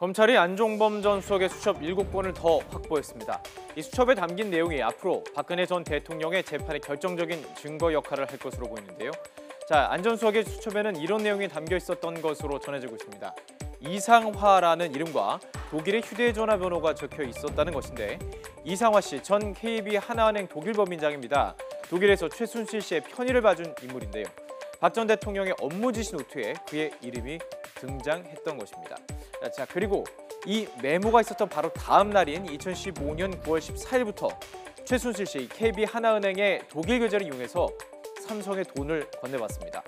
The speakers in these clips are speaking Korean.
검찰이 안종범 전 수석의 수첩 7권을 더 확보했습니다. 이 수첩에 담긴 내용이 앞으로 박근혜 전 대통령의 재판에 결정적인 증거 역할을 할 것으로 보이는데요. 안 전 수석의 수첩에는 이런 내용이 담겨 있었던 것으로 전해지고 있습니다. 이상화라는 이름과 독일의 휴대전화 번호가 적혀 있었다는 것인데, 이상화 씨 전 KB 하나은행 독일 법인장입니다. 독일에서 최순실 씨의 편의를 봐준 인물인데요. 박 전 대통령의 업무 지시 노트에 그의 이름이 등장했던 것입니다. 그리고 이 메모가 있었던 바로 다음 날인 2015년 9월 14일부터 최순실 씨 KB 하나은행의 독일 계좌를 이용해서 삼성에 돈을 건네봤습니다.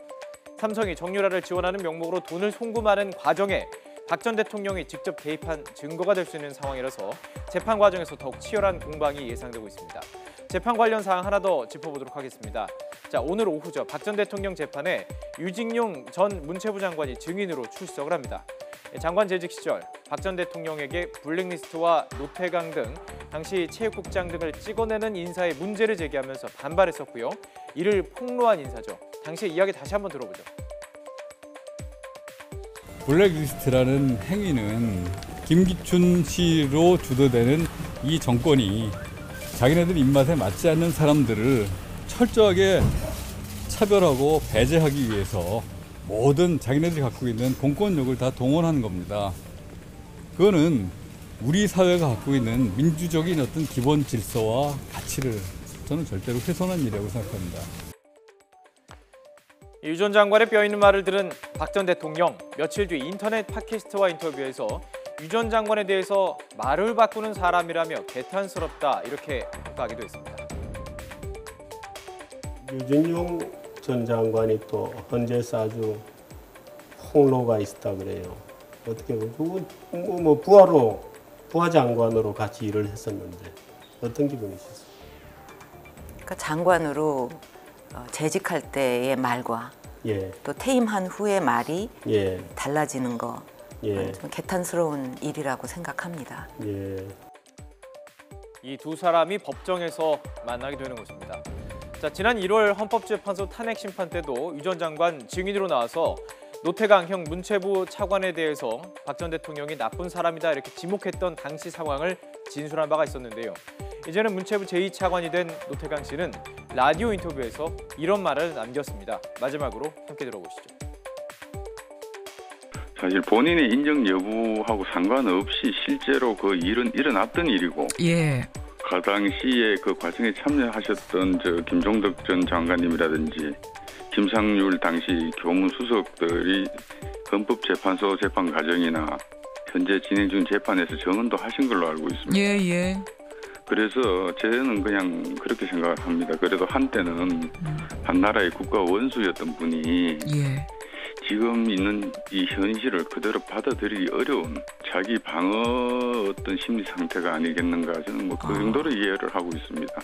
삼성이 정유라를 지원하는 명목으로 돈을 송금하는 과정에 박 전 대통령이 직접 개입한 증거가 될 수 있는 상황이라서 재판 과정에서 더욱 치열한 공방이 예상되고 있습니다. 재판 관련 사항 하나 더 짚어보도록 하겠습니다. 오늘 오후죠. 박 전 대통령 재판에 유직용 전 문체부 장관이 증인으로 출석을 합니다. 장관 재직 시절 박 전 대통령에게 블랙리스트와 노태강 등 당시 체육국장 등을 찍어내는 인사에 문제를 제기하면서 반발했었고요. 이를 폭로한 인사죠. 당시의 이야기 다시 한번 들어보죠. 블랙리스트라는 행위는 김기춘 씨로 주도되는 이 정권이 자기네들 입맛에 맞지 않는 사람들을 철저하게 차별하고 배제하기 위해서 모든 자기네들이 갖고 있는 공권력을 다 동원하는 겁니다. 그거는 우리 사회가 갖고 있는 민주적인 어떤 기본 질서와 가치를 저는 절대로 훼손한 일이라고 생각합니다. 유 전 장관의 뼈 있는 말을 들은 박 전 대통령, 며칠 뒤 인터넷 팟캐스트와 인터뷰에서 유 전 장관에 대해서 말을 바꾸는 사람이라며 개탄스럽다 이렇게 평가하기도 했습니다. 유진용 전 장관이 또 헌재에서 아주 폭로가 있었다 그래요. 어떻게 보면 부하 장관으로 같이 일을 했었는데 어떤 기분이셨어요? 그러니까 장관으로 재직할 때의 말과 또 퇴임한 후의 말이 달라지는 거 좀 개탄스러운 일이라고 생각합니다. 이 두 사람이 법정에서 만나게 되는 것입니다. 지난 1월 헌법재판소 탄핵 심판 때도 유 전 장관 증인으로 나와서 노태강 형 문체부 차관에 대해서 박 전 대통령이 나쁜 사람이다 이렇게 지목했던 당시 상황을 진술한 바가 있었는데요. 이제는 문체부 제2차관이 된 노태강 씨는 라디오 인터뷰에서 이런 말을 남겼습니다. 마지막으로 함께 들어보시죠. 사실 본인의 인정 여부하고 상관없이 실제로 그 일은 일어났던 일이고 그 당시에 그 과정에 참여하셨던 김종덕 전 장관님이라든지 김상률 당시 교문수석들이 헌법재판소 재판 과정이나 현재 진행 중 재판에서 증언도 하신 걸로 알고 있습니다. 그래서 저는 그냥 그렇게 생각합니다. 그래도 한때는 한 나라의 국가 원수였던 분이 지금 있는 이 현실을 그대로 받아들이기 어려운 자기 방어 어떤 심리 상태가 아니겠는가 저는 그 정도로 이해를 하고 있습니다.